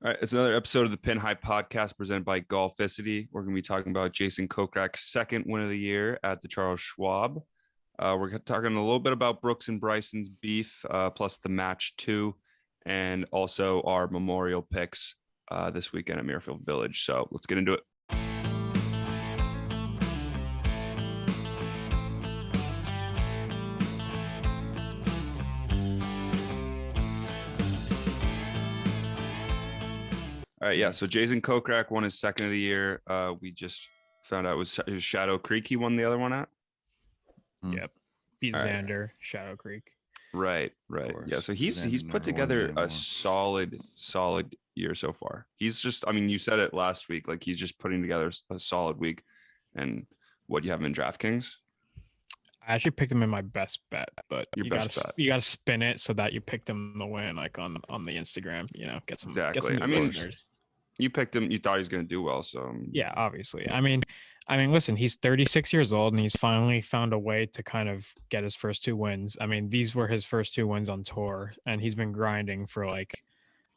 All right, it's another episode of the Pin High Podcast presented by Golficity. We're going to be talking about Jason Kokrak's second win of the year at the Charles Schwab. We're talking a little bit about Brooks and Bryson's beef, plus the match two, and also our memorial picks this weekend at Muirfield Village. So let's get into it. All right, yeah. So Jason Kokrak won his second of the year. We just found out it was Shadow Creek he won the other one at. Yep. Beat Xander, Shadow Creek. Right. Yeah. So he's put together a solid year so far. He's just, I mean, you said it last week, like he's just putting together a solid week. And what do you have him in DraftKings? I actually picked him in my best bet, but you gotta spin it so that you picked him to win, like on the Instagram. Get some listeners. You picked him. You thought he was going to do well, so yeah, obviously. I mean, listen, he's 36 years old, and he's finally found a way to kind of get his first two wins. I mean, these were his first two wins on tour, and he's been grinding for I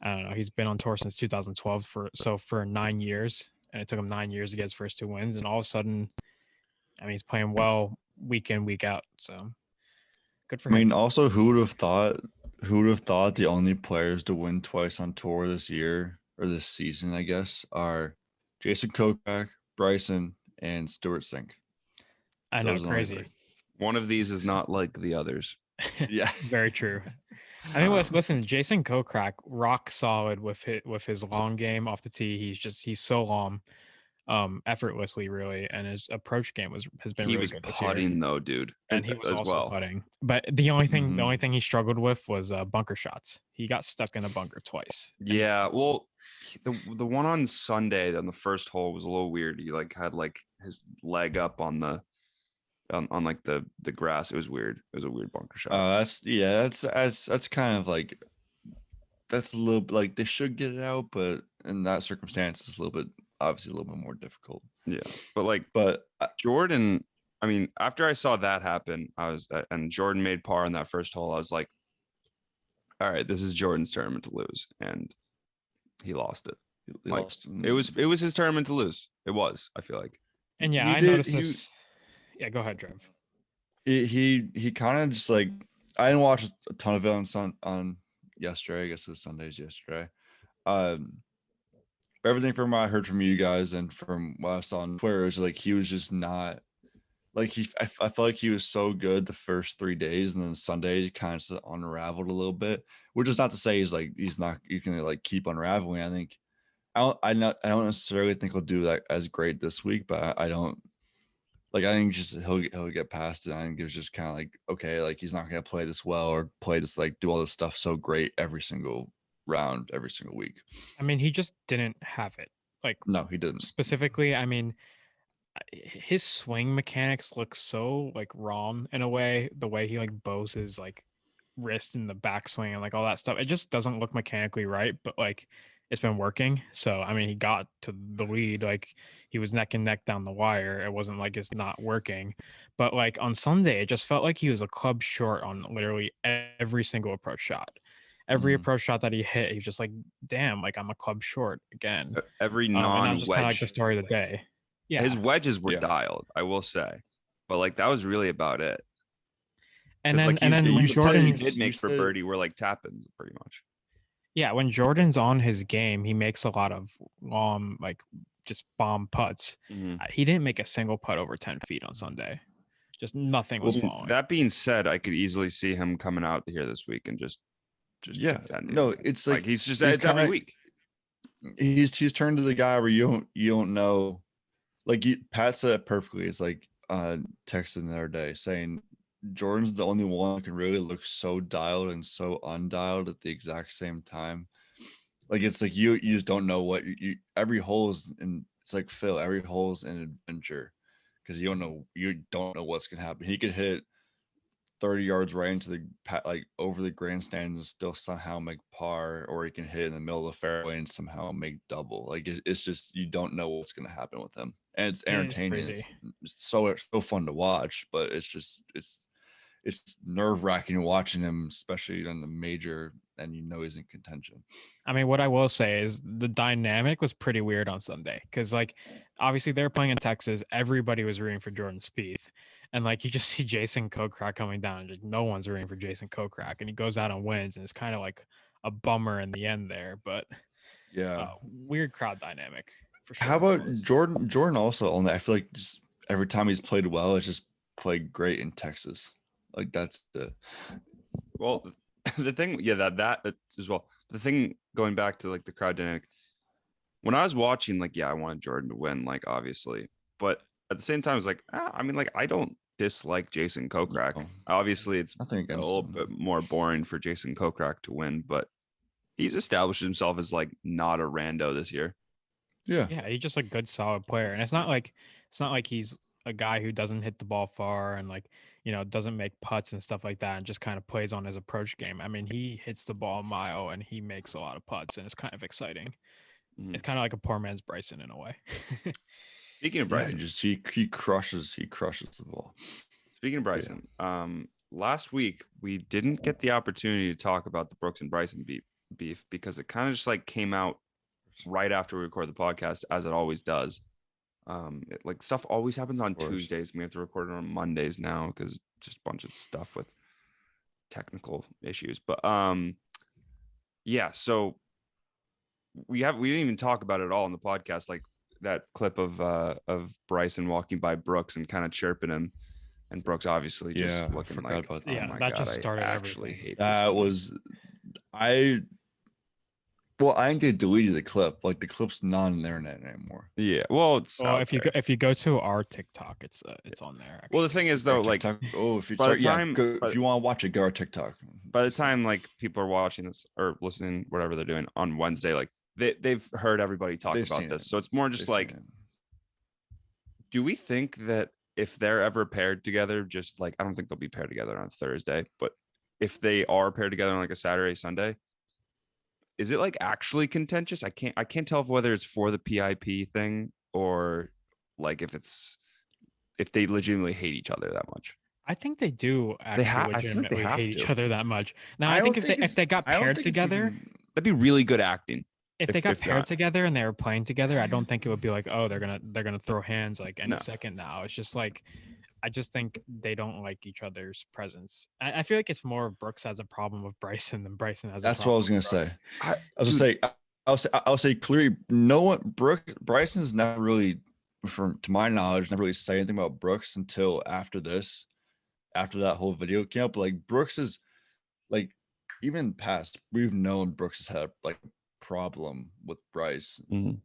don't know. He's been on tour since 2012 for 9 years, and it took him 9 years to get his first two wins, and all of a sudden, I mean, he's playing well week in, week out. So good for him. I mean, also, who would have thought the only players to win twice on tour this year or this season, I guess, are Jason Kokrak, Bryson, and Stuart Sink. I know, crazy. One of these is not like the others. Yeah, very true. I mean, listen, Jason Kokrak, rock solid with his long game off the tee. He's so long, effortlessly, really, and his approach game has been. He really was good putting though, dude, and he was also putting. But the only thing he struggled with was bunker shots. He got stuck in a bunker twice. Yeah, well, the one on Sunday on the first hole was a little weird. He had his leg up on the grass. It was weird. It was a weird bunker shot. That's kind of like, that's a little like they should get it out, but in that circumstance, it's obviously a little bit more difficult. Yeah, but Jordan. I mean, after I saw that happen, and Jordan made par on that first hole. I was like, all right, this is Jordan's tournament to lose, and he lost it. It was his tournament to lose. It was. I feel like. And yeah, I noticed this. Yeah, go ahead, Trev. He kind of just like, I didn't watch a ton of it on yesterday. I guess it was Sundays yesterday. Everything from what I heard from you guys and from what I saw on Twitter is like he was just not like I felt like he was so good the first 3 days, and then Sunday he kind of unraveled a little bit. Which is not to say he's not you can like keep unraveling. I think I don't necessarily think he'll do that as great this week, but I don't. Like, I think just he'll get past it. I think it was just kind of like, okay, like he's not going to play this well or play this, like do all this stuff so great every single round, every single week. I mean, he just didn't have it. Like, no, he didn't. Specifically, I mean, his swing mechanics look so like wrong in a way. The way he like bows his like wrist in the backswing and like all that stuff, it just doesn't look mechanically right. But like, it's been working. So, I mean, he got to the lead, like he was neck and neck down the wire. It wasn't like it's not working, but like on Sunday, it just felt like he was a club short on literally every single approach shot. Every approach shot that he hit, he was just like, damn, like I'm a club short again. Every non-wedge. Just kind of like the story of the day. Yeah. His wedges were dialed, I will say, but like that was really about it. And then Jordan, he did make for birdie were like tap-ins pretty much. Yeah, when Jordan's on his game, he makes a lot of long, like just bomb putts. He didn't make a single putt over 10 feet on Sunday. Just nothing was falling. That being said, I could easily see him coming out here this week and just no, it's like he's every week. He's turned to the guy where you don't know. Like Pat said it perfectly. It's like texting the other day saying Jordan's the only one who can really look so dialed and so undialed at the exact same time. Like it's like you just don't know what every hole is, and it's like Phil, every hole is an adventure because you don't know what's gonna happen. He could hit 30 yards right into the like over the grandstand and still somehow make par, or he can hit in the middle of the fairway and somehow make double. Like it's just you don't know what's gonna happen with him, and it's entertaining. It's so fun to watch, but it's nerve-wracking watching him, especially on the major and he's in contention. I mean, what I will say is the dynamic was pretty weird on Sunday because, like, obviously they're playing in Texas. Everybody was rooting for Jordan Spieth, and like you just see Jason Kokrak coming down, and just no one's rooting for Jason Kokrak, and he goes out and wins, and it's kind of like a bummer in the end there. But Yeah, weird crowd dynamic for sure. How about Jordan? Jordan also only. I feel like just every time he's played well, it's just played great in Texas. Like that's the. Well, the thing, yeah, that as well. The thing going back to like the crowd dynamic, when I was watching, like, yeah, I wanted Jordan to win, like, obviously, but at the same time, it's like, I mean, like, I don't dislike Jason Kokrak. No. Obviously, it's Nothing a against little him. bit more boring for Jason Kokrak to win, but he's established himself as like not a rando this year. Yeah. Yeah, he's just a good, solid player, and it's not like he's a guy who doesn't hit the ball far and like doesn't make putts and stuff like that, and just kind of plays on his approach game. I mean, he hits the ball a mile and he makes a lot of putts, and it's kind of exciting. Mhm. It's kind of like a poor man's Bryson in a way. Speaking of Bryson, he crushes the ball. Speaking of Bryson, last week we didn't get the opportunity to talk about the Brooks and Bryson beef because it kind of just like came out right after we record the podcast, as it always does. Like stuff always happens on Tuesdays. We have to record it on Mondays now because just a bunch of stuff with technical issues. But yeah, so we didn't even talk about it at all on the podcast, like that clip of Bryson walking by Brooks and kind of chirping him, and Brooks obviously just looking like, oh my that God, just started I actually everything. hate That this. was I think they deleted the clip. Like the clip's not on the internet anymore. Yeah, well, it's if you go to our TikTok, it's on there. Actually. Well, the thing is though, like, if you by the time, if you want to watch it, go to our TikTok. By the time like people are watching this or listening, whatever they're doing on Wednesday, like they've heard everybody talk about this. So it's more just like, do we think that if they're ever paired together, just like, I don't think they'll be paired together on Thursday, but if they are paired together on like a Saturday, Sunday, is it like actually contentious? I can't tell whether it's for the PIP thing or like if they legitimately hate each other that much. I think they do actually legitimately hate each other that much. Now, I think if they got paired together, that'd be really good acting. If they got paired together and they were playing together, I don't think it would be like, oh, they're gonna throw hands like any second now. It's just like, I just think they don't like each other's presence. I feel like it's more Brooks has a problem with Bryson than Bryson has. That's what I was gonna say. I'll say clearly, no one Bryson's never really, to my knowledge, never really say anything about Brooks until after that whole video came up. But like Brooks is like, even past, we've known Brooks has had like problem with Bryson.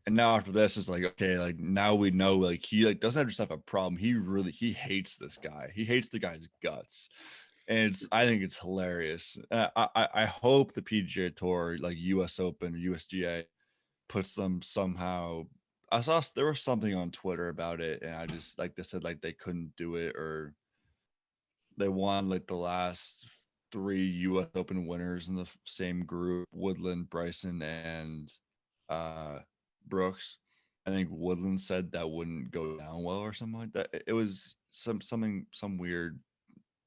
And now after this, it's like, okay, like now we know, like he like doesn't just have a problem. He hates this guy. He hates the guy's guts, and I think it's hilarious. I hope the PGA Tour, like U.S. Open, USGA, puts them somehow. I saw there was something on Twitter about it, and I just like they said like they couldn't do it, or they won like the last 3 U.S. Open winners in the same group: Woodland, Bryson, and Brooks. I think Woodland said that wouldn't go down well or something like that. It was some weird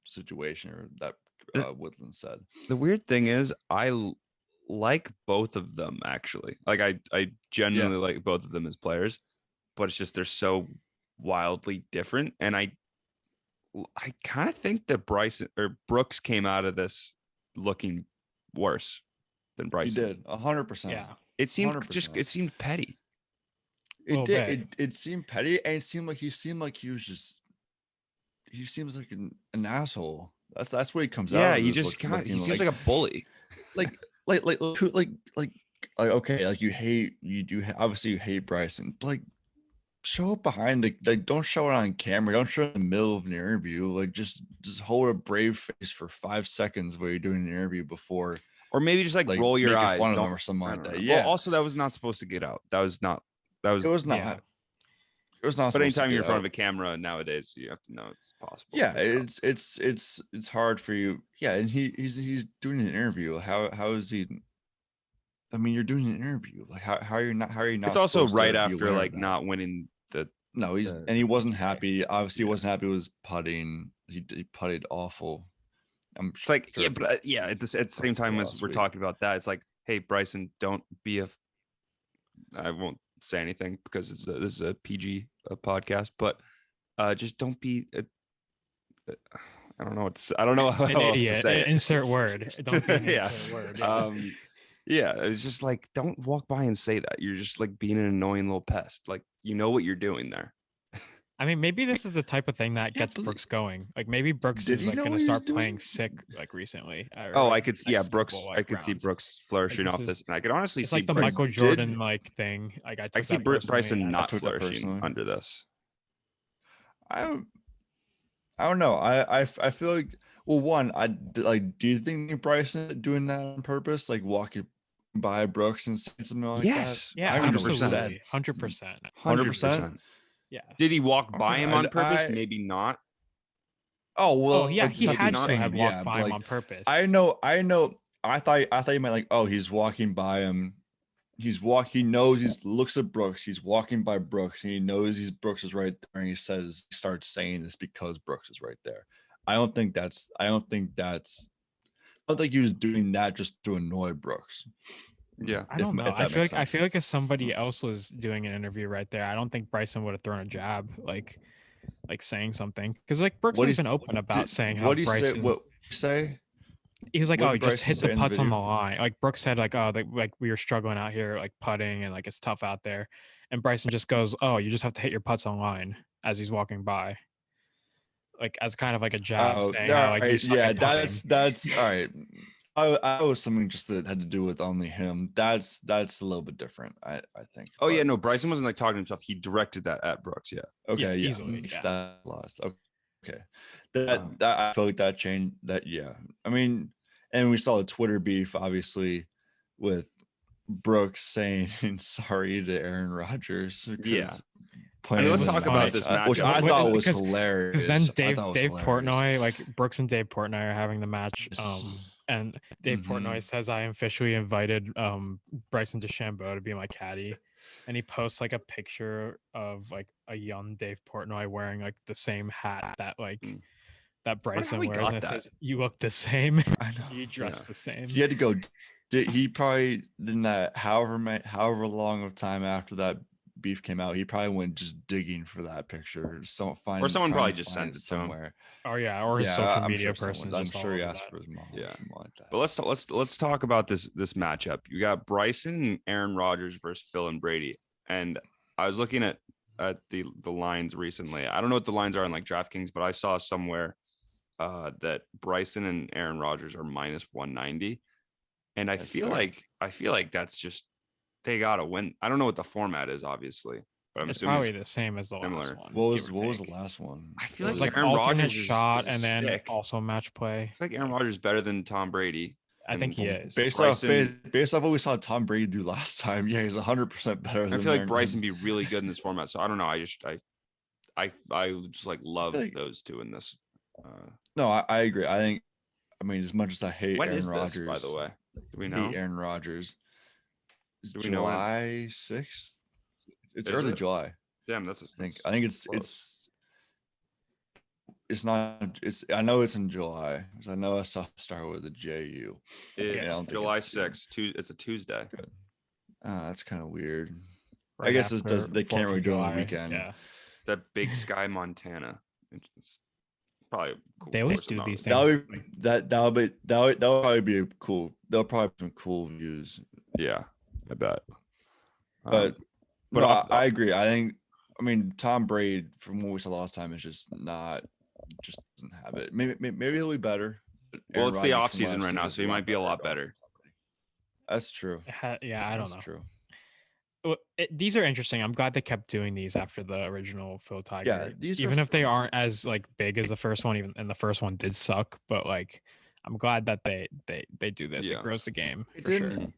situation or that Woodland said. The weird thing is, I like both of them actually. Like I genuinely like both of them as players, but it's just they're so wildly different, and I kind of think that Bryson or Brooks came out of this looking worse than Bryson. He did 100%. Yeah. It seemed 100%. It seemed petty. It did. It seemed petty, and it seemed like he was just. He seems like an asshole. That's what he comes out. Yeah, he just kind of. He seems like a bully. Like okay, like obviously you hate Bryson, but like show up behind don't show it on camera. Don't show it in the middle of an interview. Like just hold a brave face for 5 seconds while you're doing an interview before. Or maybe just like roll your eyes, fun of them or something like that. Yeah. Well, also that was not supposed to get out. It was not. It was not. Yeah. It was not. But anytime you're in front of a camera nowadays, you have to know it's possible. Yeah, it's hard for you. Yeah, and he's doing an interview. How is he? I mean, you're doing an interview. Like how are you not? It's also right after like not winning the. No, he wasn't happy. Obviously, he wasn't happy with his putting. He putted awful. It's like, yeah, but at the same time as we're talking about that, it's like, hey, Bryson, don't be I won't say anything because this is a PG podcast, but just don't be I don't know what else to say. Insert word. Don't be an insert word. Yeah. It's just like, don't walk by and say that. You're just like being an annoying little pest. Like, you know what you're doing there. I mean, maybe this is the type of thing that gets Brooks going. Like maybe Brooks is like going to start playing sick like recently. I could see Brooks. I could see Brooks flourishing off this, and I could honestly see like the Michael Jordan like thing. Like I see Bryson not flourishing under this. I don't know. I feel like, well, one, do you think Bryson doing that on purpose, like walking by Brooks and saying something like that? Yeah, 100%. 100%. Yeah. Did he walk by him on purpose? Maybe not. Oh well, yeah, he had to have walked by him on purpose. I know. I thought you meant like, oh, he's walking by him. He knows, he looks at Brooks. He's walking by Brooks, and he knows Brooks is right there, and he starts saying this because Brooks is right there. I don't think he was doing that just to annoy Brooks. Yeah, I don't know. I feel like if somebody else was doing an interview right there, I don't think Bryson would have thrown a jab like saying something, because like Brooks has been open about saying how Bryson. What do you say? He was like, "Oh, he just hit the putts on the line." Like Brooks said, like, "Oh, like we were struggling out here, like putting, and like it's tough out there." And Bryson just goes, "Oh, you just have to hit your putts on line," as he's walking by, like as kind of like a jab, saying, how, like, that's all right. I was something just that had to do with only him. That's a little bit different, I think. Oh, yeah, no, Bryson wasn't like talking to himself. He directed that at Brooks. Yeah. Okay. Yeah. Easily. That lost. Okay. That I feel like that changed. That, yeah. I mean, and we saw a Twitter beef, obviously, with Brooks saying sorry to Aaron Rodgers. Yeah. I mean, let's talk about this match, which I thought was hilarious. Because then Dave Portnoy, like Brooks and Dave Portnoy are having the match. And Dave Portnoy says, "I officially invited Bryson DeChambeau to be my caddy," and he posts like a picture of like a young Dave Portnoy wearing like the same hat that that Bryson wears, and it says, "You look the same. I know. You dress the same." He had to go. He probably in that however long of time after that beef came out, he probably went just digging for that picture. Someone probably just sent it somewhere. Oh yeah, or his social media person. I'm sure he asked for his mom. Yeah, like that. But let's talk about this matchup. You got Bryson and Aaron Rodgers versus Phil and Brady, and I was looking at the lines recently. I don't know what the lines are on like DraftKings, but I saw somewhere that Bryson and Aaron Rodgers are minus 190, and I feel like that's just, they gotta win. I don't know what the format is, obviously, but I'm assuming probably the same as the last one. What was the last one? I feel like Aaron Rodgers shot and then also match play. I feel like Aaron Rodgers is better than Tom Brady. I think he is. Based off what we saw Tom Brady do last time, yeah, he's 100% better. I feel like Bryson be really good in this format. So I don't know. I just like love those two in this. No, I agree. I mean, as much as I hate Aaron Rodgers, by the way, do we know Aaron Rodgers? Do we July 6th? It's early July. Damn, I think it's not. I know it's in July because I know I saw start with a JU. It's July 6th. It's a Tuesday. Good. That's kind of weird. Right, I guess they can't really do it on the weekend. Yeah. That Big Sky, Montana. It's probably cool. They always do these things. That'll probably be cool. There'll probably be some cool views. Yeah, I bet. But no, I agree. I mean, Tom Brady, from what we saw last time, is just doesn't have it. Maybe he'll be better. Well, it's the off season right now, so he might be a lot better. That's true. Yeah, I don't know. That's true. These are interesting. I'm glad they kept doing these after the original Phil Tiger. Yeah, even if they aren't as like big as the first one, and the first one did suck, but like I'm glad that they do this. Yeah. It grows the game. It didn't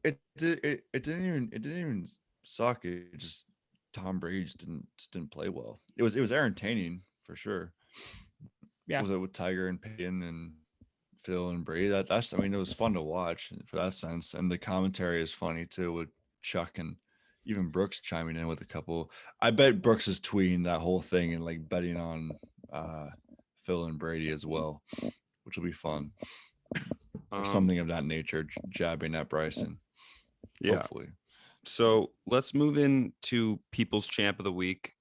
even suck. It just Tom Brady just didn't play well. It was entertaining for sure. Yeah. Was it with Tiger and Peyton and Phil and Brady? It was fun to watch for that sense. And the commentary is funny too, with Chuck and even Brooks chiming in with a couple. I bet Brooks is tweeting that whole thing and like betting on Phil and Brady as well, which will be fun. or something of that nature, jabbing at Bryson. Yeah. Hopefully. So let's move into People's Champ of the Week.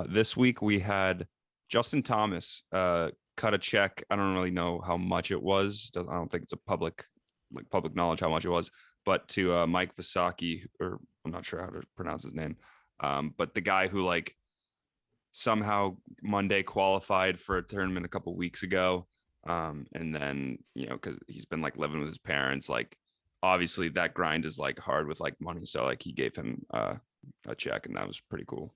This week we had Justin Thomas cut a check. I don't really know how much it was. I don't think it's a public knowledge how much it was, but to Mike Visacki, or I'm not sure how to pronounce his name, but the guy who like somehow Monday qualified for a tournament a couple weeks ago, and then because he's been like living with his parents, like obviously that grind is like hard with like money, so like he gave him a check, and that was pretty cool.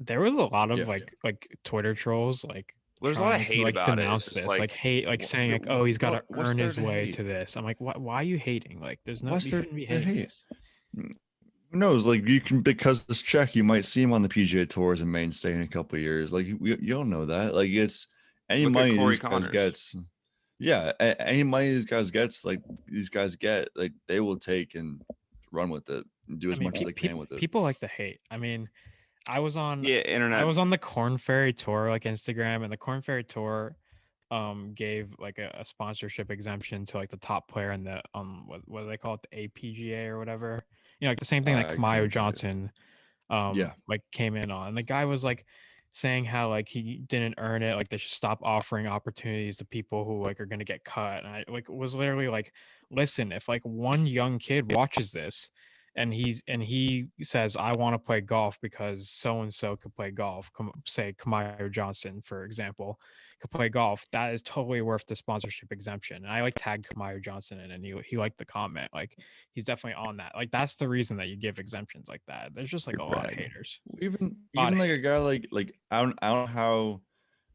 There was a lot of like Twitter trolls like there's a lot of trying to, hate like about denounce it. this, like hate, like saying like, oh, he's got to what's earn there his to way hate? to this. I'm like, why are you hating? Like, there's no, What's you there shouldn't be to hating hate? this. Who knows? Like you can, because this check, you might see him on the PGA Tour as a mainstay in a couple of years. Like you don't know that. Like it's any Look at money Corey these guys Connors. gets. Yeah, any money these guys gets, like these guys get, like they will take and run with it and do as much as they can with it. People like to hate. I mean, I was on internet. I was on the Corn Ferry Tour, like Instagram, and the Corn Ferry Tour gave like a sponsorship exemption to like the top player in the what do they call it, the APGA or whatever, like the same thing that Kamayo Johnson like came in on. And the guy was like saying how like he didn't earn it, like they should stop offering opportunities to people who like are going to get cut. And I like was literally like, listen, if like one young kid watches this and he says, I want to play golf because so and so could play golf, say Kamayo Johnson for example could play golf, that is totally worth the sponsorship exemption. And I like tagged Kamayo Johnson in, and he liked the comment. Like he's definitely on that. Like that's the reason that you give exemptions like that. There's just like a lot of haters. Even like a guy like I don't know how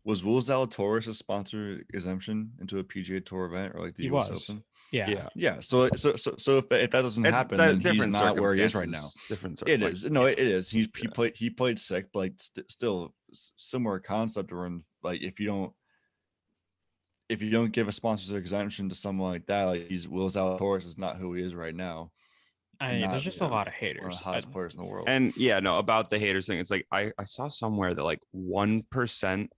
was Will Zalatoris a sponsor exemption into a PGA Tour event or like the US Open? Yeah. So if that doesn't happen, then he's not where he is right now. Different. It is. No, it is. He played sick, but like still similar concept. Where like if you don't give a sponsorship exemption to someone like that, like Will Zalatoris is not who he is right now. There's just a lot of haters. One of the hottest players in the world. And about the haters thing, it's like I saw somewhere that like 1%,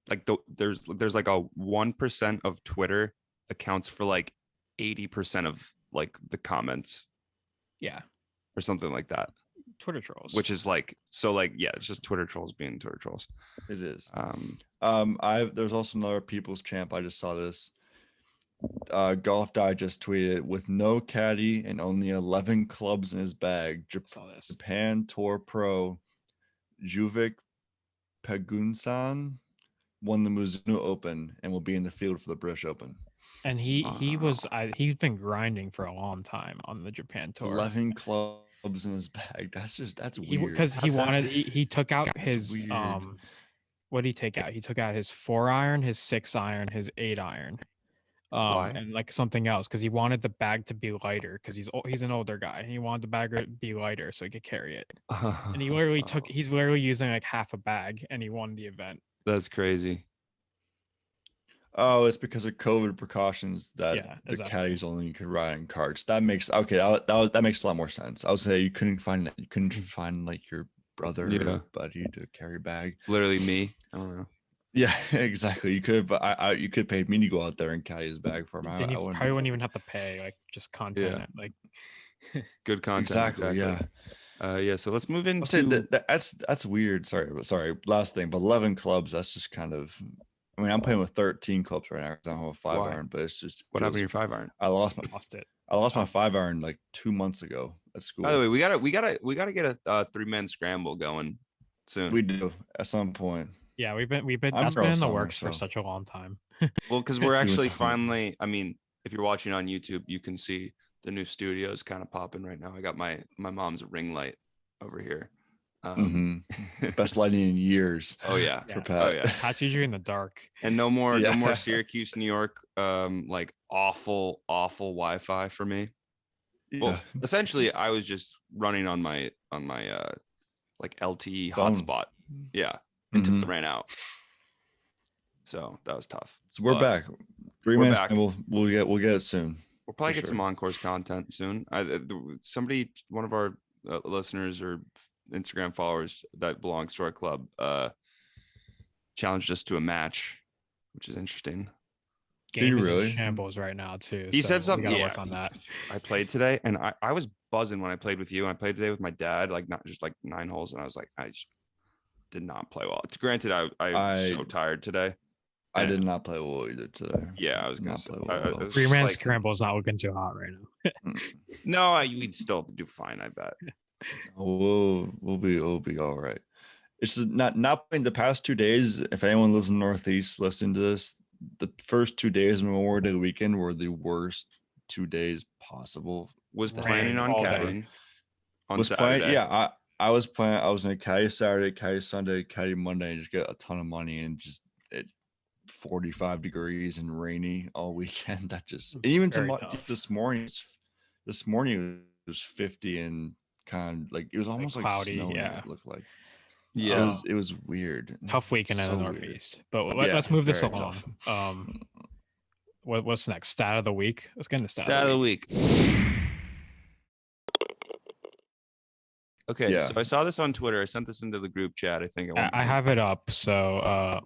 like there's like a 1% of Twitter accounts for like 80% of like the comments. Yeah. Or something like that. Twitter trolls. Which is like it's just Twitter trolls being Twitter trolls. It is. There's also another People's Champ. I just saw this. Golf Digest tweeted, with no caddy and only 11 clubs in his bag, Japan Tour Pro Juvik Pagunsan won the Mizuno Open and will be in the field for the British Open. And he's been grinding for a long time on the Japan Tour. 11 clubs in his bag. That's weird. Because he took out his what did he take out? He took out his 4-iron, his 6-iron, his 8-iron. And like something else, because he wanted the bag to be lighter, because he's an older guy and he wanted the bag to be lighter so he could carry it. And he's literally using like half a bag, and he won the event. That's crazy. Oh, it's because of COVID precautions that the caddies only could ride in carts. That makes that makes a lot more sense. I would say you couldn't find like your brother or buddy to carry a bag. Literally me. I don't know. Yeah, exactly. You could, but you could pay me to go out there and carry his bag for him. Then you probably wouldn't even have to pay, like just content. Like good content. Exactly. Yeah. So let's move into. I'll say that's weird. Sorry. Last thing, but 11 clubs. That's just kind of. I mean, I'm playing with 13 clubs right now because I don't have a 5-iron, but it's just. What happened to your 5-iron? I lost it. I lost my 5-iron like 2 months ago at school. By the way, we gotta get a 3-man scramble going soon. We do at some point. Yeah, we've been that's been in the works for such a long time. Well, because we're actually finally, I mean, if you're watching on YouTube, you can see the new studios kind of popping right now. I got my mom's ring light over here. Best lighting in years. Oh yeah. For Pat. Oh yeah. Pat's usually in the dark. And no more Syracuse, New York, like awful Wi-Fi for me. Yeah. Well, essentially I was just running on my like LTE hotspot. Yeah. Until it ran out. So that was tough. So we're back. 3-man scramble. We'll get it soon. We'll probably get some on-course content soon. One of our listeners or Instagram followers that belongs to our club challenged us to a match, which is interesting. Game is really? in shambles right now too. He so said something. We gotta Yeah, work on that. I played today, and I was buzzing when I played with you. And I played today with my dad, like not just like 9 holes, and I was like, I just did not play well. It's granted, I was so tired today. I did not play well either today. Yeah, I was gonna not say, play well at all. Three-man like, scramble is not looking too hot right now. no, we'd still do fine. I bet. We'll be all right. It's just not playing the past 2 days. If anyone lives in the Northeast listening to this, the first 2 days of Memorial Day weekend were the worst 2 days possible. Was Rain planning on all day. caddying on Was Saturday. playing, yeah. I was playing. I was going to caddy Saturday, caddy Sunday, caddy Monday, and just get a ton of money and just 45 degrees and rainy all weekend. That just and even Very this morning it was 50 and kind of like it was almost like cloudy, snowing. yeah. It looked like Yeah. it was weird. Tough weekend in the So weird. Northeast. But Yeah, let's move this very along. tough. What's next? Stat of the week. Let's get into stat Stat of the week. Okay, Yeah. so I saw this on Twitter. I sent this into the group chat. I think I have it up. So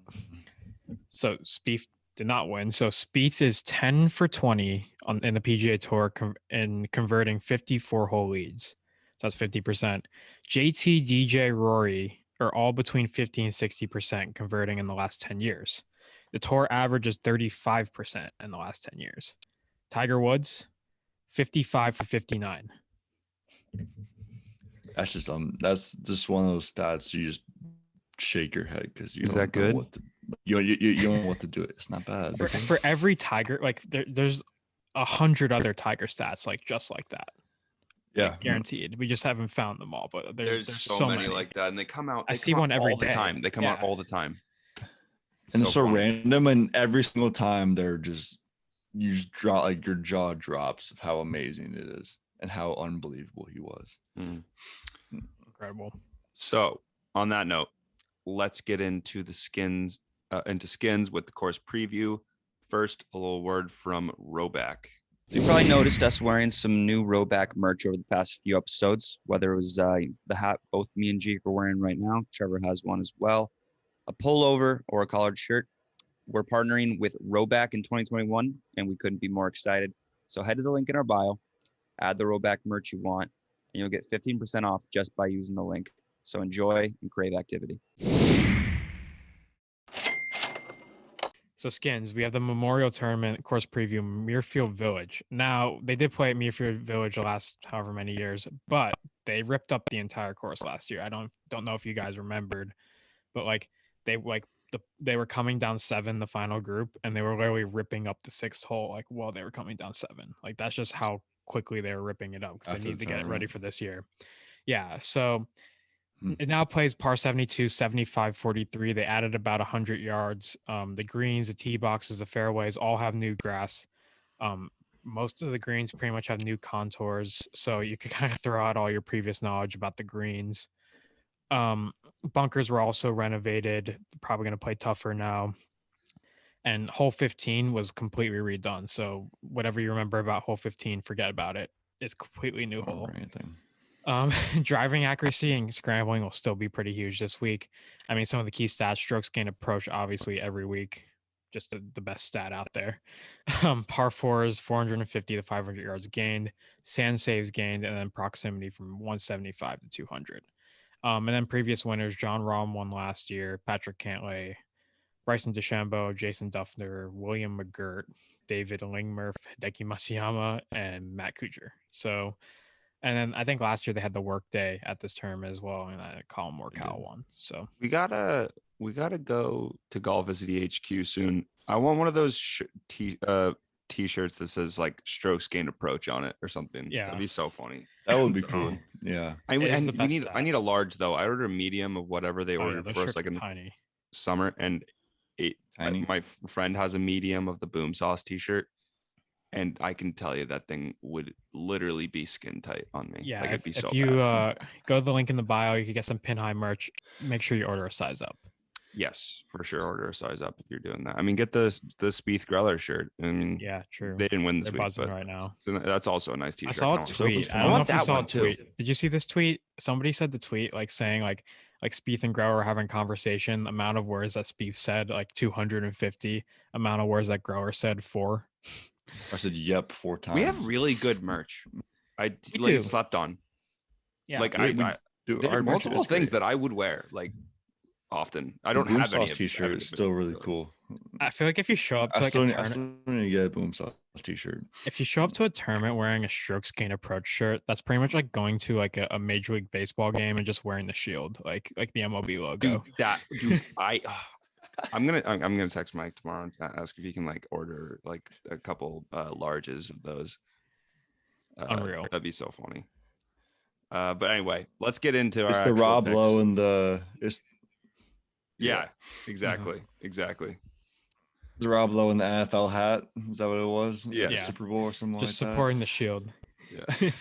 Spieth did not win. So Spieth is 10 for 20 in the PGA Tour in converting 54 hole leads. So that's 50%. JT, DJ, Rory are all between 50 and 60% converting in the last 10 years. The tour average is 35% in the last 10 years. Tiger Woods, 55 for 59. That's just one of those stats you just shake your head because you Is don't that know good? what to, you don't know what to do. It's not bad. For every Tiger, like there's 100 other Tiger stats like just like that. Yeah, Like, guaranteed. We just haven't found them all, but there's so many like that, and they come out. I They see come out one every all the day. time. They come out Yeah. all the time. and it's so funny. random, and every single time they're just you just draw like your jaw drops of how amazing it is and how unbelievable he was. Mm. incredible. So on that note, let's get into the skins with the course preview. First, a little word from Roback. You probably noticed us wearing some new Roback merch over the past few episodes, whether it was the hat both me and Jake are wearing right now. Trevor has one as well. A pullover or a collared shirt. We're partnering with Roback in 2021, and we couldn't be more excited. So head to the link in our bio, add the Roback merch you want, and you'll get 15% off just by using the link. So enjoy and crave activity. So skins, we have the Memorial Tournament course preview, Muirfield Village. Now they did play at Muirfield Village the last however many years, but they ripped up the entire course last year. I don't know if you guys remembered, but they were coming down 7 the final group, and they were literally ripping up the 6th hole like while they were coming down 7. Like that's just how quickly they were ripping it up because they need to get it ready for this year. Yeah, so it now plays par 72, 75, 43. They added about 100 yards. The greens, the tee boxes, the fairways all have new grass. Most of the greens pretty much have new contours, so you could kind of throw out all your previous knowledge about the greens. Bunkers were also renovated, probably going to play tougher now. And hole 15 was completely redone. So whatever you remember about hole 15, forget about it. It's completely new hole. Anything. Driving accuracy and scrambling will still be pretty huge this week. I mean, some of the key stats: strokes gained approach, obviously every week, just the best stat out there. Par 4s, 450 to 500 yards gained, sand saves gained, and then proximity from 175 to 200. And then previous winners: John Rahm won last year, Patrick Cantlay, Bryson DeChambeau, Jason Duffner, William McGirt, David Lingmerf, Hideki Matsuyama, and Matt Kuchar. So. And then I think last year they had the work day at this term as well, and Colin Morikawa won. So we gotta go to Golficity HQ soon. I want one of those t-shirts that says like strokes gained approach on it or something. Yeah, that'd be so funny. That would be cool. Yeah, I need a large though. I ordered a medium of whatever they ordered for us, like in tiny. Summer, and my friend has a medium of the Boom Sauce t-shirt. And I can tell you that thing would literally be skin tight on me. Yeah, like, if you go to the link in the bio, you can get some pin high merch. Make sure you order a size up. Yes, for sure. Order a size up if you're doing that. I mean, get the Spieth Greller shirt. I mean, Yeah, true. they didn't win this They're week, buzzing but right now. so that's also a nice I t-shirt. saw a Kind of tweet. I I don't know want if you that saw one a too. tweet. Did you see this tweet? Somebody said the tweet like saying like Spieth and Grower having conversation. Amount of words that Spieth said like 250. Amount of words that Grower said 4. I said yep 4 times. We have really good merch. I We like do. slept on. Yeah, Like We do. there are Our merch multiple is things great. that I would wear like often. I The don't Boom have any Sauce of t-shirt is still really cool. I feel like if you show up to I like still, a I tournament, still need to get a Boom Sauce t-shirt. if you show up to a tournament wearing a strokes gain approach shirt, that's pretty much like going to like a Major League Baseball game and just wearing the shield, like the MLB logo. I'm gonna text Mike tomorrow and ask if he can like order like a couple larges of those. Unreal. That'd be so funny. But anyway, let's get into our It's the actual Rob picks. Lowe and the Yeah, exactly. the Rob Lowe and the NFL hat. Is that what it was? Yeah. The Super Bowl or something Just like supporting the shield. Yeah. that.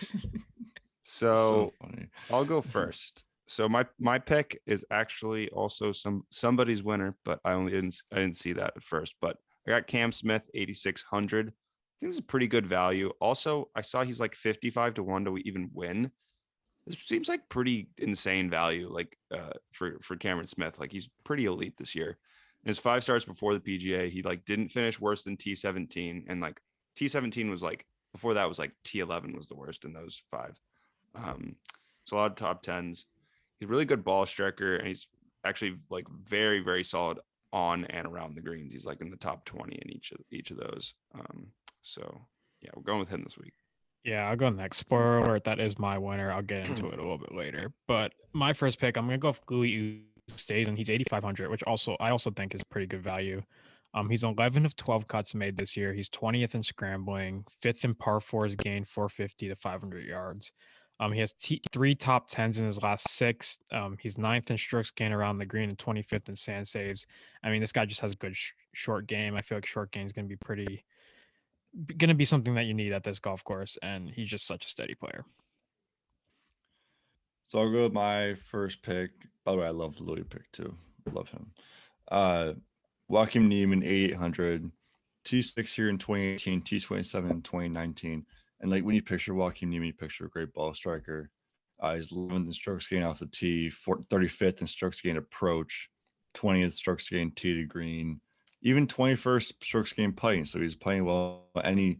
So funny. I'll go first. So my pick is actually also somebody's winner, but I didn't see that at first. But I got Cam Smith 8,600. I think this is a pretty good value. Also, I saw he's like 55 to 1 to even win. This seems like pretty insane value, like for Cameron Smith. Like he's pretty elite this year. In his 5 starts before the PGA, he like didn't finish worse than T17, and like T17 was like before that was like T11 was the worst in those 5. So a lot of top 10s. He's a really good ball striker, and he's actually like very, very solid on and around the greens. He's like in the top 20 in each of those. So yeah, we're going with him this week. Yeah, I'll go next. Spoiler alert, that is my winner. I'll get into it a little bit later. But my first pick, I'm gonna go with Louis Oosthuizen, and he's 8,500, which I also think is pretty good value. He's 11 of 12 cuts made this year. He's 20th in scrambling, 5th in par fours gained 450 to 500 yards. He has 3 top 10s in his last 6. He's 9th in strokes gained around the green and 25th in sand saves. I mean, this guy just has a good short game. I feel like short game is going to be something that you need at this golf course, and he's just such a steady player. So I'll go with my first pick. By the way, I love the Louis pick too. Love him. Joaquin Niemann 8,800, T6 here in 2018, T27 in 2019. And like when you picture Joaquin Niemann, you picture a great ball striker. He's 11th in strokes gained off the tee, 35th in strokes gained approach, 20th strokes gained tee to green, even 21st strokes gained putting. So he's playing well, and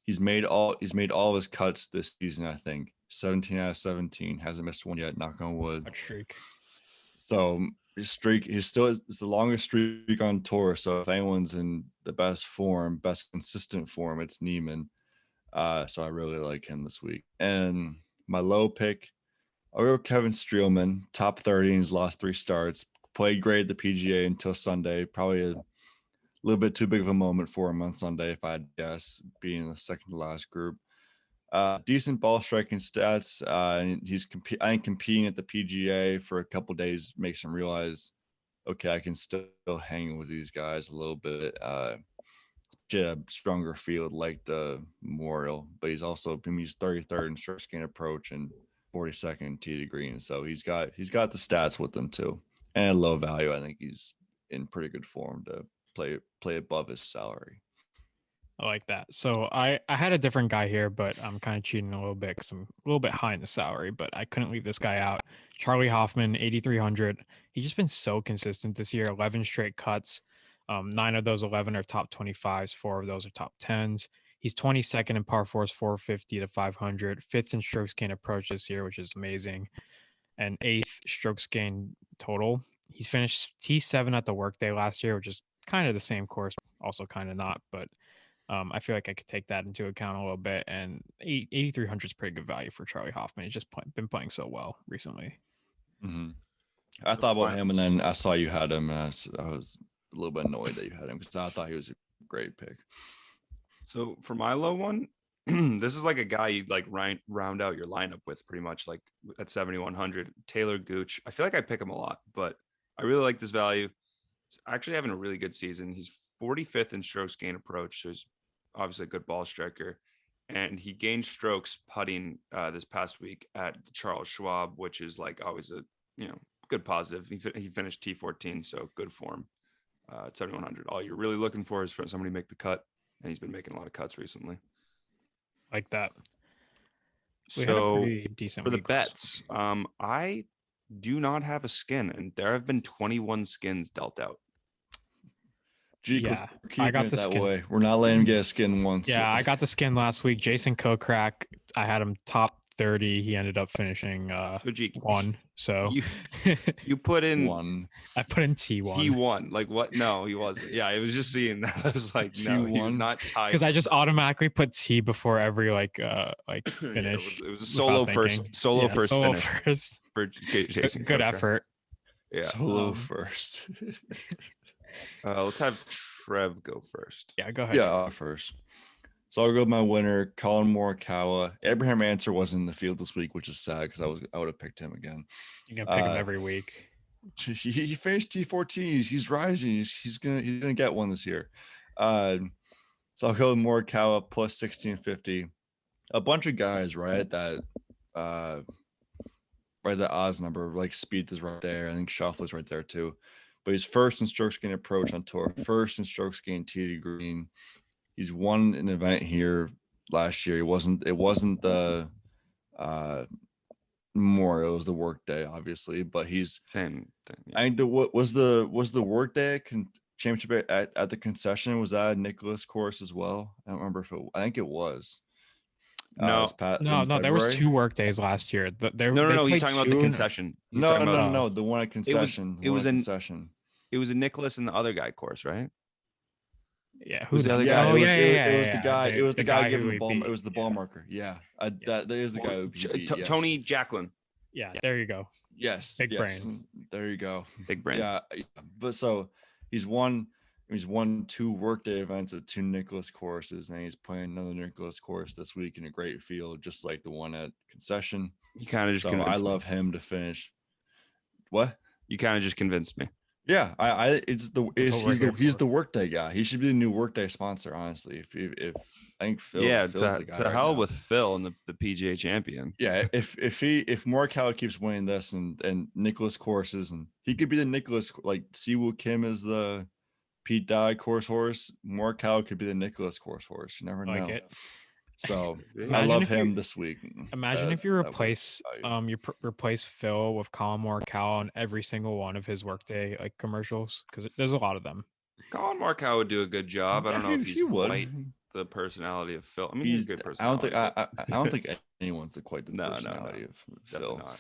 he's made all of his cuts this season. I think 17 out of 17, hasn't missed one yet. Knock on wood. Good streak. So his streak, it's the longest streak on tour. So if anyone's in the best consistent form, it's Niemann. So I really like him this week. And my low pick, I'll go Kevin Streelman, top 30 in his last 3 starts. Played great at the PGA until Sunday. Probably a little bit too big of a moment for him on Sunday, if I had to guess, being in the second to last group. Decent ball striking stats. And he's competing at the PGA for a couple days makes him realize, okay, I can still hang with these guys a little bit. Get a stronger field like the Memorial, but he's 33rd in strokes gained approach and 42nd tee to green. So he's got the stats with him too, and low value. I think he's in pretty good form to play above his salary. I like that. So I had a different guy here, but I'm kind of cheating a little bit because I'm a little bit high in the salary, but I couldn't leave this guy out. Charlie Hoffman, 8,300. He's just been so consistent this year. 11 straight cuts. 9 of those 11 are top 25s. 4 of those are top 10s. He's 22nd in par fours, 450 to 500. 5th in strokes gained approach this year, which is amazing. And 8th strokes gained total. He's finished T7 at the Workday last year, which is kind of the same course, also kind of not, but I feel like I could take that into account a little bit. And 8,300 is pretty good value for Charlie Hoffman. He's just been playing so well recently. Mm-hmm. I thought about him, and then I saw you had him, and I was a little bit annoyed that you had him because I thought he was a great pick. So for my low one, this is like a guy you like round out your lineup with pretty much, like at 7,100. Taylor Gooch. I feel like I pick him a lot, but I really like this value. He's actually having a really good season. He's 45th in strokes gained approach, so he's obviously a good ball striker, and he gained strokes putting this past week at the Charles Schwab, which is like always a good positive. He finished T14, so good form. At 7,100. All you're really looking for is for somebody to make the cut, and he's been making a lot of cuts recently. Like that. We had a So pretty decent for the week last bets, I do not have a skin, and there have been 21 skins dealt out. Jeek, Yeah, we're keeping I got it the that skin. way. We're not letting him get a skin once. Yeah, I got the skin last week. Jason Kokrak, I had him top 30. He ended up finishing So Jeek, 1. So you put in one. I put in T1. He won. Like what? No, he wasn't. Yeah, I was just seeing that. I was like, no, he was T1? not tied. Because I just for first. automatically put T before every like Yeah, finish. it was a solo without first, thinking. solo Yeah, first solo finish first. for Jason. Good Kokrak. effort. Yeah. Solo first. Let's have Trev go first. Yeah, go ahead. Yeah, I'll first. So I'll go with my winner, Colin Morikawa. Abraham Answer wasn't in the field this week, which is sad because I would have picked him again. You can pick him every week. He finished T14. He's rising. He's gonna get one this year. So I'll go with Morikawa plus 1650. A bunch of guys right at that right at that odds number. Like Spieth is right there. I think Schauffele's right there too. But he's first in strokes gained approach on tour, first in strokes gained tee to green. He's won an event here last year. It wasn't the Memorial, it was the work day, obviously, but he's Same thing. Yeah. I think what was the work day championship at the concession, was that a Nicholas course as well? I don't remember if I think it was. No, No, there was 2 work days last year. no. He's talking about the concession. He's talking about, No. The one at concession. It was concession. It was a Nicholas and the other guy course, right? Yeah, Who's the other Yeah, guy? it was the guy. It was the guy giving who the ball. beat. It was the ball marker. Yeah, that is the guy who beat. Yes. Tony Jacklin. Yeah, there you go. Yes, Big yes. brain. There you go. Big brain. Yeah, but so he's won 2 workday events at 2 Nicholas courses, and he's playing another Nicholas course this week in a great field, just like the one at concession. You kind of just So convinced I me. love him to finish. What? You kind of just convinced me. Yeah, he's for. the workday guy. He should be the new workday sponsor, honestly. If I think Phil, Phil's the guy to right hell now. with Phil and the PGA champion. Yeah, if Morikawa keeps winning this and Nicholas courses, and he could be the Nicholas, like Siwoo Kim is the Pete Dye course horse, Morikawa could be the Nicholas course horse. You never know. Like it. So I Imagine love if you- him this week. Imagine if you That would- replace replace Phil with Colin Morikawa on every single one of his workday like commercials, because there's a lot of them. Colin Morikawa would do a good job. I don't know if he's He would. quite the personality of Phil. I mean, he's a good I don't personality. think I don't think anyone's quite the No, personality of definitely Phil. not.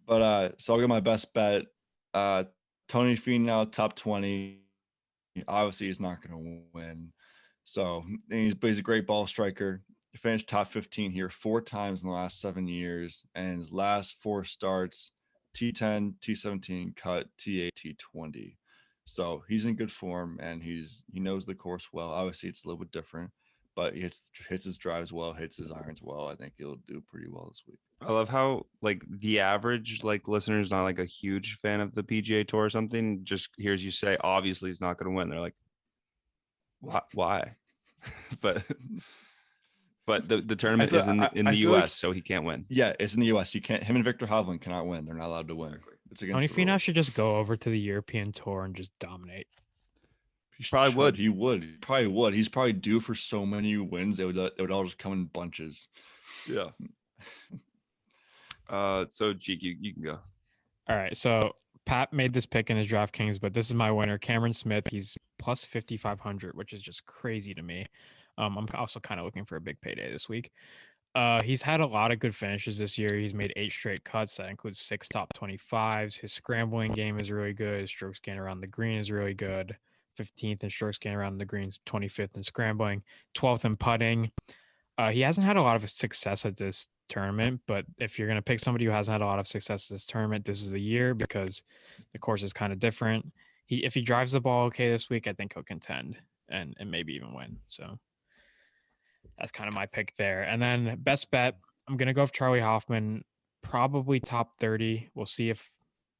But so I'll get my best bet. Tony Finau top 20. Obviously, he's not going to win. So but he's a great ball striker. He finished top 15 here 4 times in the last 7 years, and his last 4 starts: T10, T17, cut, T8, T20. So he's in good form, and he knows the course well. Obviously, it's a little bit different, but he hits his drives well, hits his irons well. I think he'll do pretty well this week. I love how like the average like listener is not like a huge fan of the PGA Tour or something. Just hears you say, obviously he's not going to win. They're like, why? but the tournament is in the feel US, like- so he can't win. Yeah, it's in the U.S. Him and Victor Hovland cannot win. They're not allowed to win. It's against Tony the Finau rules. should just go over to the European tour and just dominate. He Probably should. would. He would. He probably would. He's probably due for so many wins. They would all just come in bunches. Yeah. So Jeek, you can go. All right, so Pat made this pick in his DraftKings, but this is my winner, Cameron Smith. He's plus 5,500, which is just crazy to me. I'm also kind of looking for a big payday this week. He's had a lot of good finishes this year. He's made 8 straight cuts. That includes 6 top 25s. His scrambling game is really good. His strokes gained around the green is really good. 15th in strokes gained around the greens, 25th in scrambling, 12th in putting. He hasn't had a lot of success at this tournament, but if you're going to pick somebody who hasn't had a lot of success at this tournament, this is the year, because the course is kind of different. If he drives the ball okay this week, I think he'll contend and maybe even win. So that's kind of my pick there. And then best bet, I'm going to go with Charlie Hoffman, probably top 30. We'll see if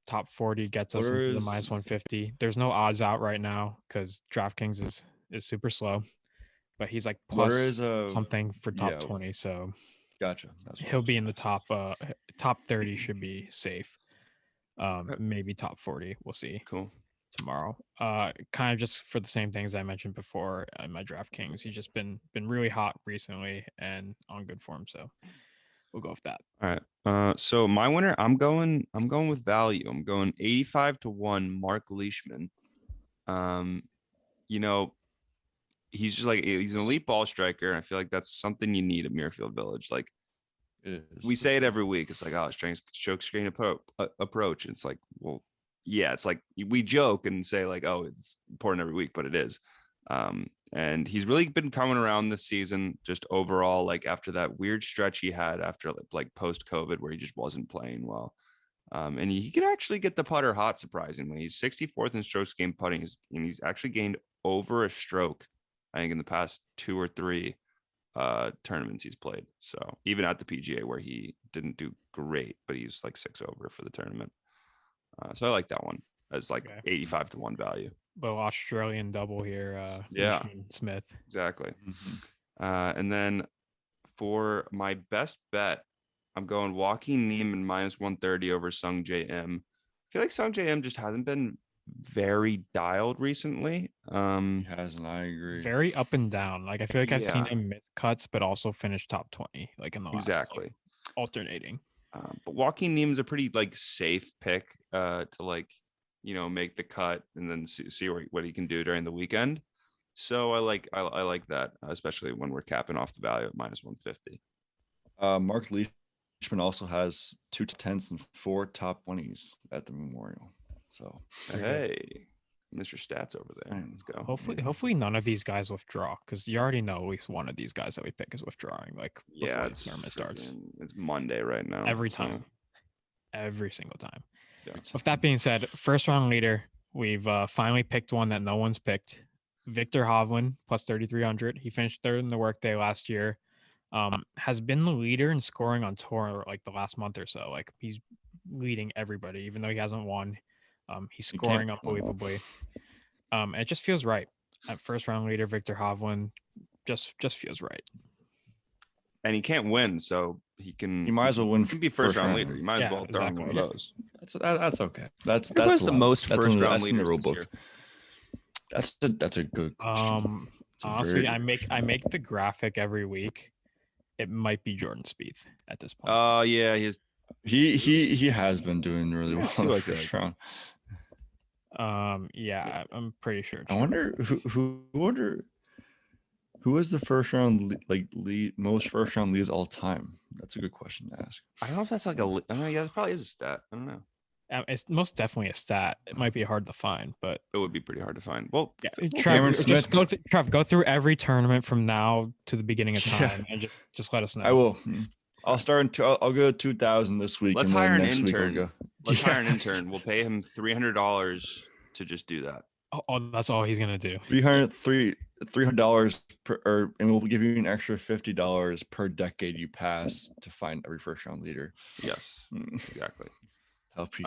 top 40 gets us into the minus 150. There's no odds out right now because DraftKings is super slow, but he's like plus something for top 20. So gotcha. he'll be in the top 30 should be safe. Maybe top 40. We'll see Cool. tomorrow. Kind of just for the same things I mentioned before in my DraftKings. He's just been really hot recently and on good form. So we'll go with that. All right. So my winner, I'm going with value. I'm going 85 to 1, Mark Leishman. You know, he's just like he's an elite ball striker. And I feel like that's something you need at Muirfield Village. Like we say it every week. It's like, oh, stroke screen approach. It's like, well, yeah, it's like we joke and say like, oh, it's important every week, but it is. And he's really been coming around this season, just overall, like after that weird stretch he had after like post-COVID where he just wasn't playing well. And he can actually get the putter hot, surprisingly. He's 64th in strokes gained putting, and he's actually gained over a stroke, I think, in the past 2 or 3 tournaments he's played. So even at the PGA where he didn't do great, but he's like 6 over for the tournament. So I like that one as like 85 to 1 value. Little Australian double here. Yeah, Leishman Smith. Exactly. And then for my best bet, I'm going Joaquin Niemann minus 130 over Sung J M. I feel like Sung J M just hasn't been very dialed recently. He hasn't. I agree. Very up and down. Like I feel like I've seen him miss cuts, but also finish top 20, like in the last like, alternating. But Joaquin Niemann's a pretty like safe pick to like, you know, make the cut and then see what he can do during the weekend. So I like that, especially when we're capping off the value at minus 150. Mark Leishman also has 2 to 10s and 4 top 20s at the Memorial. So hey, Mr. Stats over there. Let's go. Hopefully none of these guys withdraw, because you already know at least one of these guys that we pick is withdrawing. Like before the tournament starts. It's Monday right now. Every time. Every single time. Yeah. With that being said, first round leader, we've finally picked one that no one's picked. Victor Hovland plus 3,300. He finished third in the workday last year. Has been the leader in scoring on tour like the last month or so. Like he's leading everybody, even though he hasn't won. He's scoring unbelievably. And it just feels right. At first round leader, Victor Hovland just feels right. And he can't win, so he might as well win. He can be first round leader. You might as well throw him one of those. That's okay. That's the most first round leaders in the rule book. That's a good question. Honestly, I make the graphic every week. It might be Jordan Spieth at this point. Oh yeah, he has been doing really well in the first round. Yeah, I'm pretty sure. I wonder who was the first round most first round leads all time. That's a good question to ask. I don't know if that's like it probably is a stat. I don't know. It's most definitely a stat. It might be hard to find, but it would be pretty hard to find. Well, yeah, Trev, go through every tournament from now to the beginning of time, and just let us know. I will. I'll start. I'll go 2,000 this week. Let's hire an intern. Let's hire an intern. We'll pay him $300 to just do that. Oh, that's all he's gonna do. $300 per, and we'll give you an extra $50 per decade you pass to find every first round leader. Yes, exactly. Help you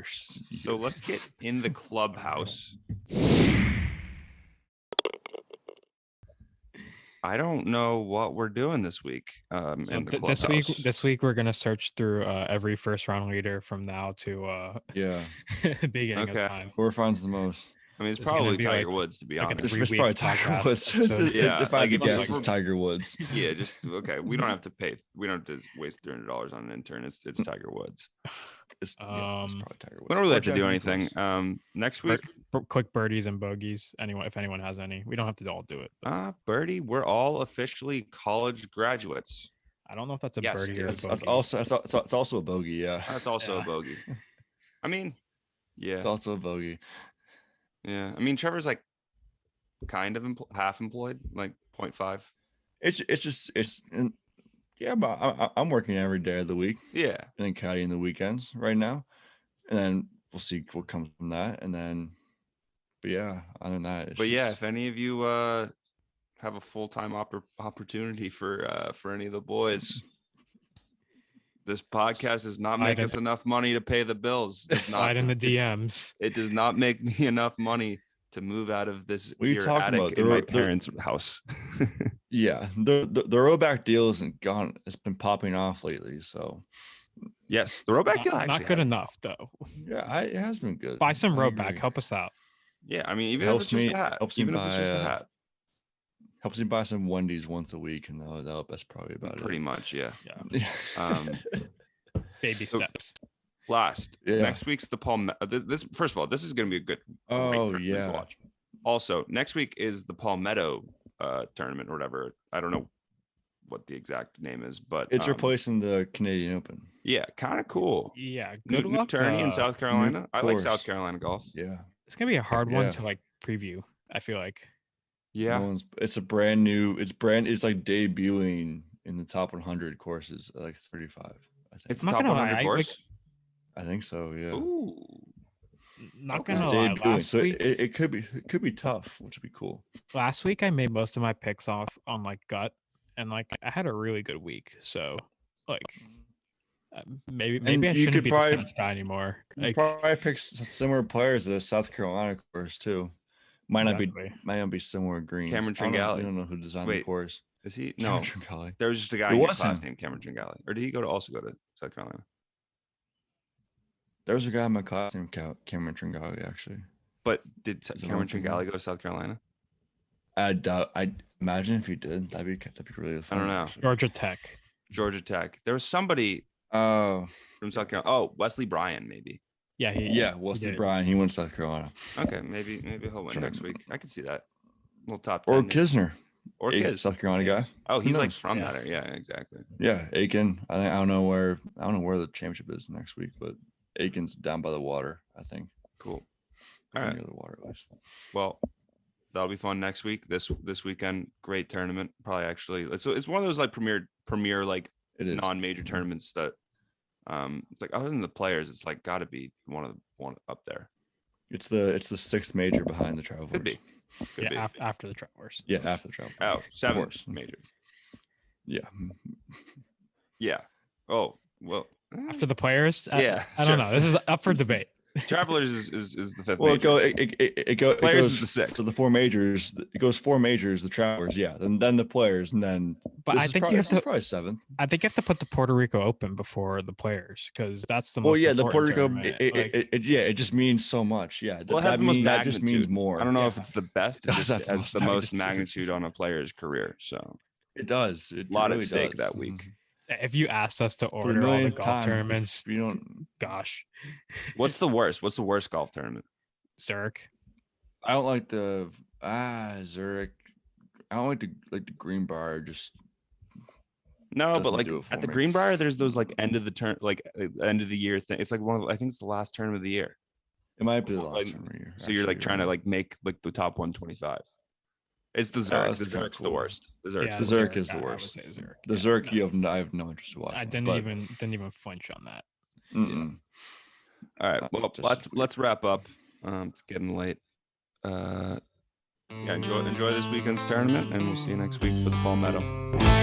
just So let's get in the clubhouse. I don't know what we're doing this week. In the clubhouse. This week we're gonna search through every first round leader from now to beginning of time. Whoever finds the most. I mean, it's probably Tiger Woods, to be honest. It's probably Tiger Woods. Yeah, if I could guess, it's Tiger Woods. Yeah, just okay. We don't have to pay. We don't have to waste $300 on an intern. It's Tiger Woods. It's probably Tiger Woods. We don't really have to do anything. Next week, quick birdies and bogeys. If anyone has any, we don't have to all do it. Birdie, we're all officially college graduates. I don't know if that's a birdie or a bogey. It's also a bogey. Yeah, that's also a bogey. I mean, yeah, it's also a bogey. Yeah, I mean, Trevor's like kind of half employed, like 0.5. But I'm working every day of the week. Yeah, and then caddying the weekends right now, and then we'll see what comes from that. And then, but yeah, other than that, if any of you have a full-time opportunity for any of the boys. This podcast does not make us enough money to pay the bills. Slide in the DMs. It does not make me enough money to move out of this attic in my parents' house. Yeah, the Roback deal isn't gone. It's been popping off lately. So Yes, the Roback deal actually Not good has- enough though. Yeah, it has been good. Buy some I Roback. agree. Help us out. Yeah, I mean, even if Helps it's just me- a hat, helps me even if it's just a buy, hat, Helps me buy some Wendy's once a week, and that's probably about pretty much, yeah. Yeah. it. Baby So- steps. Last, Yeah. next week's the this first of all, this is going to be a great Oh, tournament yeah. to watch. Also, next week is the Palmetto tournament or whatever. I don't know what the exact name is, but It's replacing the Canadian Open. yeah, kind of cool. Yeah. New Good luck. tourney in South Carolina. I like South course. Carolina golf. Yeah. It's gonna be a hard one Yeah. to like preview. I feel like. Yeah, It's a brand new. It's like debuting in the top 100 courses at like 35. I think. it's I'm not top gonna 100 lie, course. I think so. Yeah. Ooh, Not Okay. It's gonna lie. debuting, Last so week, it could be tough, which would be cool. last week I made most of my picks off on like gut, and like I had a really good week. So like maybe I you shouldn't could be probably- the stats guy anymore. You Like probably pick similar players at the South Carolina course too. Might exactly. not be similar greens. Cameron I don't know- Tringali. We don't know who designed the Wait, course. is he? Cameron No, Tringali. there was just a guy It in your was class him. named Cameron Tringali, or did he also go to South Carolina? There was a guy in my class named Cameron Tringali, actually. But did Is it Cameron one from Tringali go to South Carolina? I doubt. I imagine if he did, that'd be really fun. I don't know. actually. Georgia Tech. Georgia Tech. There was somebody Oh, from South Carolina. Oh, Wesley Bryan, maybe. Yeah, yeah, Wesley did. Bryan. He went to South Carolina. Okay, maybe he'll win Sure. next week. I could see that. Little top Or 10. Kisner, Or Kiz. South Carolina guy. Oh, he's like knows? from Yeah. that area. Yeah, exactly. Yeah, Aiken. I don't know where the championship is next week, but Aiken's down by the water, I think. Cool. All right. Near the water, at least. Well, that'll be fun next week. This weekend, great tournament. Probably actually, it's one of those like premier like It is. non-major tournaments that it's like other than the players, it's like got to be one up there. It's the sixth major behind the Travelers. Could be. Could be. Yeah, after the Travelers. Yeah, after the Travelers. Oh, seventh course. major. Yeah. Yeah. Oh, well. After the players. Yeah, I sure. don't know. This is up for debate. Travelers is the fifth Well, major. it goes Players is the sixth. So the four majors. It goes four majors. The Travelers, yeah. Then the Players, and then. But I think you have to. probably seventh. I think you have to put the Puerto Rico Open before the players because that's the most. Well, yeah, the Puerto important Rico. tournament. Like, It just means so much. Yeah, Well, it has the most that just means magnitude. more. I don't know Yeah. if it's the best. It Does just have the has most the most magnitude. magnitude on a player's career. So It does. It a lot really at stake does. that week. if you asked us to For the order all the millionth golf time, tournaments, You don't. gosh, What's the worst? What's the worst golf tournament? Zurich. I don't like the Zurich. I don't like the Greenbrier. Just No, but Doesn't like do it for at the me. Greenbrier, there's those like end of the turn, like end of the year thing. It's like I think it's the last tournament of the year. it might be the Like, last time of year. So you're like actually, trying to right. like make like the top 125. It's the Zurich. that's The kinda Zurich's the cool. worst. The Zurich's Yeah, the Zurich worst. is the I would worst. say Zurich. The yeah, Zurich, no. I have no interest to watch. I them, didn't but- even flinch on that. Mm-mm. All right. Well, Just- let's wrap up. It's getting late. Yeah, enjoy this weekend's tournament, and we'll see you next week for the Palmetto.